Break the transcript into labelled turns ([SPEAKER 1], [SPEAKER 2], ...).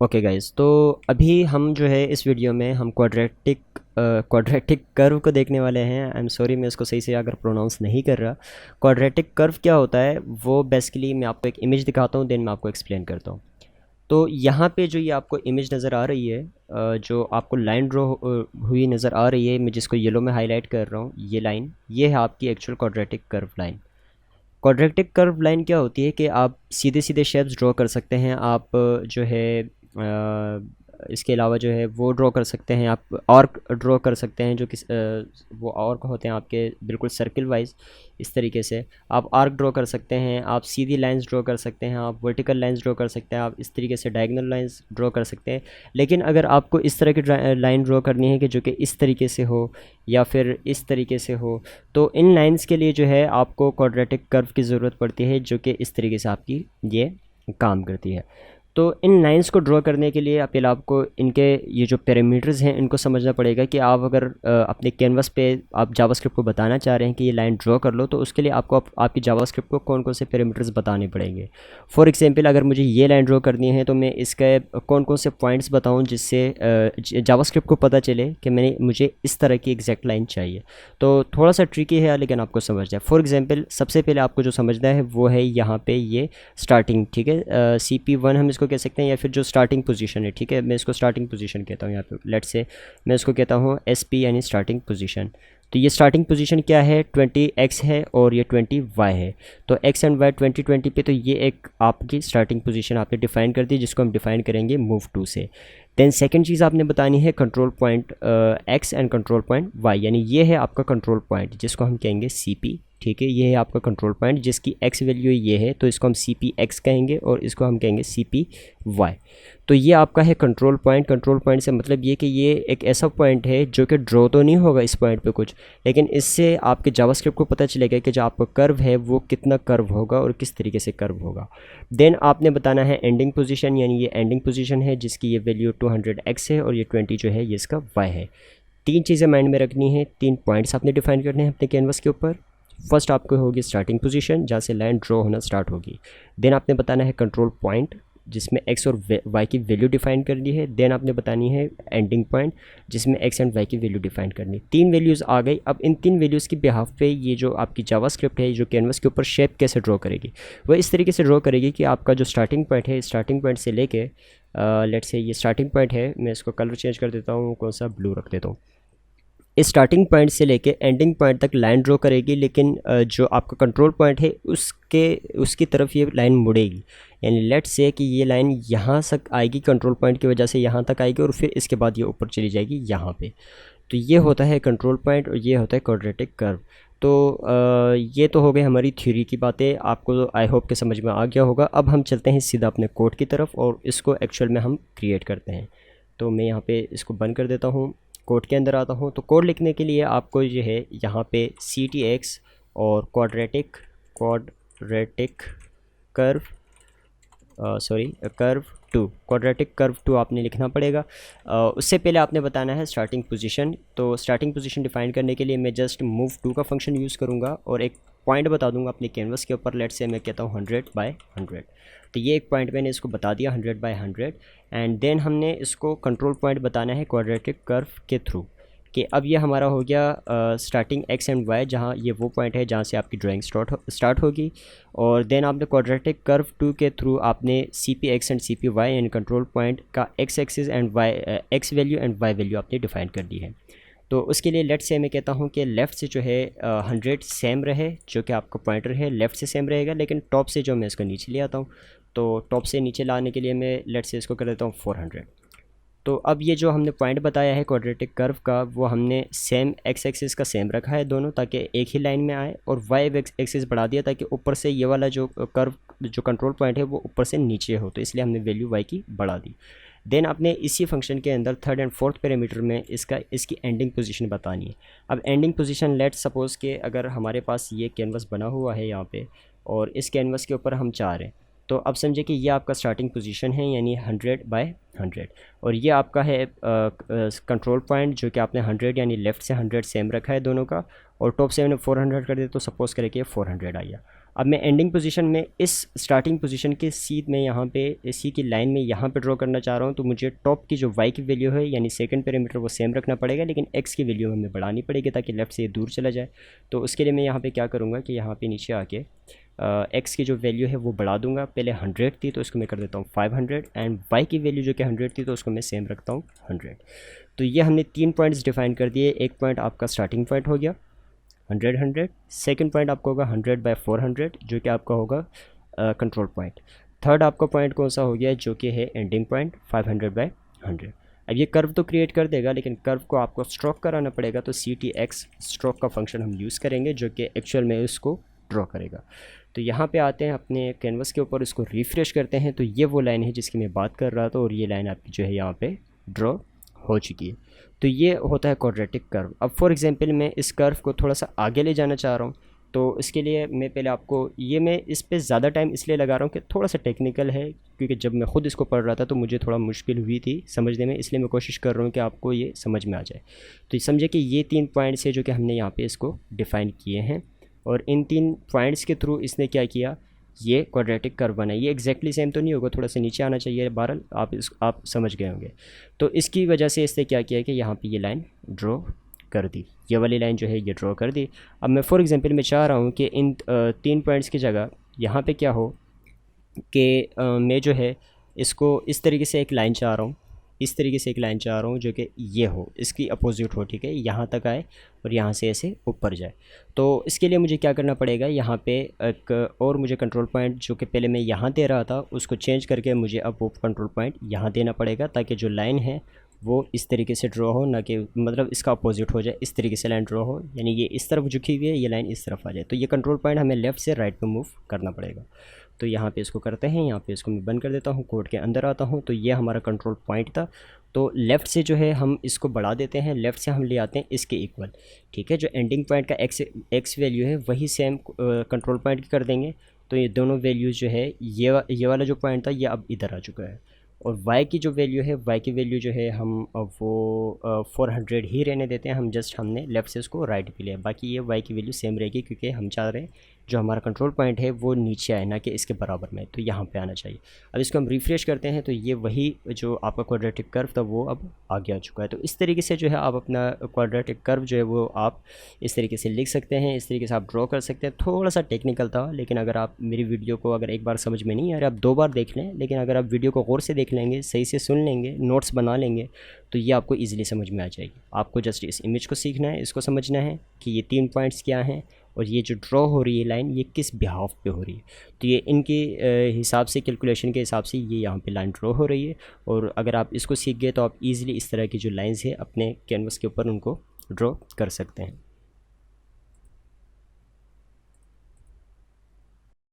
[SPEAKER 1] Okay guys, तो अभी हम जो है इस वीडियो में हम क्वाड्रेटिक कर्व को देखने वाले हैं। आई एम सॉरी, मैं इसको सही से अगर प्रोनाउंस नहीं कर रहा। क्वाड्रेटिक कर्व क्या होता है वो बेसिकली मैं आपको एक इमेज दिखाता हूँ, देन मैं आपको एक्सप्लेन करता हूँ। तो यहाँ पे जो ये आपको इमेज नज़र आ रही है, जो आपको लाइन ड्रॉ हुई नज़र आ रही है, मैं जिसको येलो में हाईलाइट कर रहा हूँ, ये लाइन ये है आपकी actual quadratic curve line. Quadratic curve line क्या होती है कि आप सीधे सीधे शेप्स ड्रॉ कर सकते हैं। आप जो है इसके अलावा जो है वो ड्रॉ कर सकते हैं, आप आर्क ड्रॉ कर सकते हैं, जो कि वो आर्क होते हैं आपके बिल्कुल सर्किल वाइज। इस तरीके से आप आर्क ड्रॉ कर सकते हैं, आप सीधी लाइंस ड्रॉ कर सकते हैं, आप वर्टिकल लाइंस ड्रॉ कर सकते हैं, आप इस तरीके से डायगोनल लाइंस ड्रॉ कर सकते हैं। लेकिन अगर आपको इस तरह की लाइन ड्रॉ करनी है कि जो कि इस तरीके से हो या फिर इस तरीके से हो, तो इन लाइंस के लिए जो है आपको क्वाड्रेटिक कर्व की ज़रूरत पड़ती है, जो कि इस तरीके से आपकी ये काम करती है। तो इन लाइंस को ड्रॉ करने के लिए पहले आपको इनके ये जो पैरामीटर्स हैं इनको समझना पड़ेगा कि आप अगर अपने कैनवस पे आप जावास्क्रिप्ट को बताना चाह रहे हैं कि ये लाइन ड्रॉ कर लो, तो उसके लिए आपको आपकी जावास्क्रिप्ट को कौन कौन से पैरामीटर्स बताने पड़ेंगे। फॉर एग्जांपल, अगर मुझे ये लाइन ड्रॉ करनी है तो मैं इसके कौन कौन से पॉइंट्स बताऊँ जिससे जावास्क्रिप्ट को पता चले कि मुझे इस तरह की एग्जैक्ट लाइन चाहिए। तो थोड़ा सा ट्रिकी है लेकिन आपको समझना है। फॉर एग्जाम्पल, सबसे पहले आपको जो समझना है वो है यहाँ पे ये स्टार्टिंग, ठीक है, CP1 हम इसको कह सकते हैं, या फिर जो स्टार्टिंग पोजीशन है, ठीक है, मैं इसको स्टार्टिंग पोजीशन कहता हूँ। यहाँ पे लेट्स से मैं इसको कहता हूँ SP यानी स्टार्टिंग पोजीशन। तो ये स्टार्टिंग पोजीशन क्या है, 20x है और ये 20y है। तो x एंड y 20 पे, तो ये एक आपकी स्टार्टिंग पोजीशन आपने डिफाइन कर दी, जिसको हम डिफाइन करेंगे मूव टू से। देन सेकंड चीज़ आपने बतानी है control point x and control point y, यानी ये है आपका कंट्रोल पॉइंट जिसको हम कहेंगे CP, ठीक है। ये है आपका कंट्रोल पॉइंट जिसकी x वैल्यू ये है, तो इसको हम CPx कहेंगे और इसको हम कहेंगे CPy। तो ये आपका है कंट्रोल पॉइंट। कंट्रोल पॉइंट से मतलब ये कि ये एक ऐसा पॉइंट है जो कि ड्रॉ तो नहीं होगा इस पॉइंट पे कुछ, लेकिन इससे आपके जावास्क्रिप्ट को पता चलेगा कि जो आपका कर्व है वो कितना कर्व होगा और किस तरीके से कर्व होगा। देन आपने बताना है एंडिंग पोजीशन, यानी ये एंडिंग पोजीशन है जिसकी ये वैल्यू 200x है और ये 20 जो है ये इसका y है। तीन चीज़ें माइंड में रखनी है, तीन पॉइंट्स आपने डिफाइन करने हैं अपने कैनवस के ऊपर। फर्स्ट आपको होगी स्टार्टिंग पोजीशन जहाँ से लाइन ड्रॉ होना स्टार्ट होगी। देन आपने बताना है कंट्रोल पॉइंट जिसमें x और y की वैल्यू डिफाइन करनी है। देन आपने बतानी है एंडिंग पॉइंट जिसमें x एंड y की वैल्यू डिफाइन करनी है। तीन वैल्यूज़ आ गई। अब इन तीन वैल्यूज़ की बिहाफ पे ये जो आपकी जावास्क्रिप्ट है, जो कैनवस के ऊपर शेप कैसे ड्रॉ करेगी, वह इस तरीके से ड्रॉ करेगी कि आपका जो स्टार्टिंग पॉइंट है, स्टार्टिंग पॉइंट से लेके लेट्स से ये स्टार्टिंग पॉइंट है, मैं इसको कलर चेंज कर देता हूँ, कौन सा, ब्लू रख देता हूँ। इस स्टार्टिंग पॉइंट से लेके एंडिंग पॉइंट तक लाइन ड्रॉ करेगी, लेकिन जो आपका कंट्रोल पॉइंट है उसकी तरफ ये लाइन मुड़ेगी। यानी लेट्स से कि ये लाइन यहाँ तक आएगी, कंट्रोल पॉइंट की वजह से यहाँ तक आएगी और फिर इसके बाद ये ऊपर चली जाएगी यहाँ पे। तो ये होता है कंट्रोल पॉइंट और ये होता है क्वाड्रेटिक कर्व। तो ये तो हो गई हमारी थ्योरी की बातें, आपको आई होप के समझ में आ गया होगा। अब हम चलते हैं सीधा अपने कोड की तरफ और इसको एक्चुअल में हम क्रिएट करते हैं। तो मैं यहाँ पे इसको बंद कर देता हूँ, कोड के अंदर आता हूँ। तो कोड लिखने के लिए आपको जो है यहाँ पे CTX और quadratic curve curve 2, quadratic curve 2 आपने लिखना पड़ेगा। उससे पहले आपने बताना है स्टार्टिंग पोजीशन। तो स्टार्टिंग पोजीशन डिफाइन करने के लिए मैं जस्ट मूव टू का फंक्शन यूज़ करूँगा और एक पॉइंट बता दूंगा अपने कैनवस के ऊपर। लेट्स से मैं कहता हूँ 100/100। तो ये एक पॉइंट मैंने इसको बता दिया 100/100। एंड देन हमने इसको कंट्रोल पॉइंट बताना है क्वाड्रेटिक कर्व के थ्रू, कि अब ये हमारा हो गया स्टार्टिंग x एंड y, जहाँ ये वो पॉइंट है जहाँ से आपकी ड्राइंग स्टार्ट होगी। और देन आपने क्वाड्रेटिक कर्व 2 के थ्रू आपने CPx एंड CPy यानी कंट्रोल पॉइंट का x axis and x value and y value आपने डिफाइन कर दी है। तो उसके लिए लेट्स से मैं कहता हूँ कि लेफ़्ट से जो है 100 सेम रहे, जो कि आपका पॉइंटर है लेफ़्ट से सेम रहेगा, लेकिन टॉप से जो मैं इसको नीचे ले आता हूँ, तो टॉप से नीचे लाने के लिए मैं लेट्स से इसको कर देता हूँ 400। तो अब ये जो हमने पॉइंट बताया है क्वाड्रेटिक कर्व का, वो हमने सेम x एक्सिस का सेम रखा है दोनों, ताकि एक ही लाइन में आए, और y एक्सिस बढ़ा दिया ताकि ऊपर से ये वाला जो कर्व जो कंट्रोल पॉइंट है वो ऊपर से नीचे हो, तो इसलिए हमने वैल्यू y की बढ़ा दी। देन आपने इसी फंक्शन के अंदर थर्ड एंड फोर्थ पैरामीटर में इसकी एंडिंग पोजीशन बतानी है। अब एंडिंग पोजीशन लेट्स सपोज़ के अगर हमारे पास ये कैनवस बना हुआ है यहाँ पे और इस कैनवस के ऊपर हम चाह रहे हैं, तो अब समझे कि ये आपका स्टार्टिंग पोजीशन है यानी 100/100, और ये आपका है कंट्रोल पॉइंट जो कि आपने 100 यानी लेफ़्ट से 100 सेम रखा है दोनों का, और टॉप से मैंने 400 कर दिया, तो सपोज़ करें कि 400 आ गया। अब मैं एंडिंग पोजीशन में इस स्टार्टिंग पोजीशन के सीध में यहाँ पे इसी की लाइन में यहाँ पे ड्रॉ करना चाह रहा हूँ, तो मुझे टॉप की जो वाई की वैल्यू है यानी सेकंड पैरामीटर वो सेम रखना पड़ेगा, लेकिन एक्स की वैल्यू हमें बढ़ानी पड़ेगी ताकि लेफ़्ट से ये दूर चला जाए। तो उसके लिए मैं यहाँ पे क्या करूँगा कि यहाँ पे नीचे आके एक्स की जो वैल्यू है वो बढ़ा दूंगा। पहले 100 थी तो इसको मैं कर देता हूँ 500, एंड वाई की वैल्यू जो कि 100 थी तो उसको मैं सेम रखता हूँ 100। तो ये हमने 3 पॉइंट्स डिफाइन कर दिए। एक पॉइंट आपका स्टार्टिंग पॉइंट हो गया 100 100, सेकंड पॉइंट आपका होगा 100/400 जो कि आपका होगा कंट्रोल पॉइंट। थर्ड आपका पॉइंट कौन सा हो गया जो कि है एंडिंग पॉइंट 500/100। अब ये कर्व तो क्रिएट कर देगा, लेकिन कर्व को आपको स्ट्रोक कराना पड़ेगा, तो CTX स्ट्रोक का फंक्शन हम यूज़ करेंगे जो कि एक्चुअल में इसको ड्रॉ करेगा। तो यहाँ पे आते हैं अपने कैनवस के ऊपर, इसको रिफ़्रेश करते हैं, तो ये वो लाइन है जिसकी मैं बात कर रहा था और ये लाइन आपकी जो है यहाँ पे ड्रॉ हो चुकी है। तो ये होता है क्वाड्रेटिक कर्व। अब फॉर एग्जांपल मैं इस कर्व को थोड़ा सा आगे ले जाना चाह रहा हूँ, तो इसके लिए मैं पहले आपको मैं इस पे ज़्यादा टाइम इसलिए लगा रहा हूँ कि थोड़ा सा टेक्निकल है, क्योंकि जब मैं ख़ुद इसको पढ़ रहा था तो मुझे थोड़ा मुश्किल हुई थी समझने में, इसलिए मैं कोशिश कर रहा हूँ कि आपको ये समझ में आ जाए। तो समझे कि ये 3 पॉइंट्स है जो कि हमने यहाँ पे इसको डिफ़ाइन किए हैं, और इन 3 पॉइंट्स के थ्रू इसने क्या किया, ये क्वाड्रेटिक कर्व बना। ये एग्जैक्टली सेम तो नहीं होगा, थोड़ा सा नीचे आना चाहिए, बहरहाल आप समझ गए होंगे। तो इसकी वजह से इसने क्या किया कि यहाँ पे ये लाइन ड्रॉ कर दी, ये वाली लाइन जो है ये ड्रॉ कर दी। अब मैं फॉर एग्जांपल मैं चाह रहा हूँ कि इन 3 पॉइंट्स की जगह यहाँ पे क्या हो कि मैं जो है इसको इस तरीके से एक लाइन चाह रहा हूँ, इस तरीके से एक लाइन चाह रहा हूँ जो कि ये हो, इसकी अपोजिट हो, ठीक है, यहाँ तक आए और यहाँ से ऐसे ऊपर जाए। तो इसके लिए मुझे क्या करना पड़ेगा, यहाँ पे एक और मुझे कंट्रोल पॉइंट जो कि पहले मैं यहाँ दे रहा था उसको चेंज करके मुझे अब वो कंट्रोल पॉइंट यहाँ देना पड़ेगा, ताकि जो लाइन है वो इस तरीके से ड्रॉ हो, ना कि मतलब इसका अपोजिट हो जाए, इस तरीके से लाइन ड्रॉ हो, यानी ये इस तरफ झुकी हुई है, ये लाइन इस तरफ आ जाए। तो ये कंट्रोल पॉइंट हमें लेफ़्ट से राइट पे मूव करना पड़ेगा। तो यहाँ पे इसको करते हैं, यहाँ पे इसको मैं बंद कर देता हूँ, कोड के अंदर आता हूँ। तो ये हमारा कंट्रोल पॉइंट था। तो लेफ़्ट से जो है हम इसको बढ़ा देते हैं, लेफ़्ट से हम ले आते हैं इसके इक्वल, ठीक है। जो एंडिंग पॉइंट का एक्स वैल्यू है वही सेम कंट्रोल पॉइंट की कर देंगे। तो ये दोनों वैल्यूज़ जो है ये वाला जो पॉइंट था ये अब इधर आ चुका है, और y की जो वैल्यू है, y की वैल्यू जो है हम वो 400 ही रहने देते हैं। हम जस्ट हमने लेफ़्ट से उसको राइट पे लिया, बाकी ये y की वैल्यू सेम रहेगी, क्योंकि हम चाह रहे हैं जो हमारा कंट्रोल पॉइंट है वो नीचे आए, ना कि इसके बराबर में, तो यहाँ पे आना चाहिए। अब इसको हम रिफ़्रेश करते हैं तो ये वही जो आपका क्वाड्रेटिक कर्व था वो अब आगे आ चुका है। तो इस तरीके से जो है आप अपना क्वाड्रेटिक कर्व जो है वो आप इस तरीके से लिख सकते हैं, इस तरीके से आप ड्रॉ कर सकते हैं। थोड़ा सा टेक्निकल था, लेकिन अगर आप मेरी वीडियो को अगर एक बार समझ में नहीं आ रहा, आप 2 बार देख लें, लेकिन अगर आप वीडियो को गौर से देख लेंगे, सही से सुन लेंगे, नोट्स बना लेंगे, तो ये आपको ईज़िली समझ में आ जाएगी। आपको जस्ट इस इमेज को सीखना है, इसको समझना है कि ये 3 पॉइंट्स क्या हैं, और ये जो ड्रॉ हो रही है लाइन ये किस बिहाफ पे हो रही है। तो ये इनके हिसाब से, कैलकुलेशन के हिसाब से ये यहाँ पे लाइन ड्रॉ हो रही है। और अगर आप इसको सीख गए तो आप इजीली इस तरह की जो लाइंस है अपने कैनवस के ऊपर उनको ड्रॉ कर सकते हैं।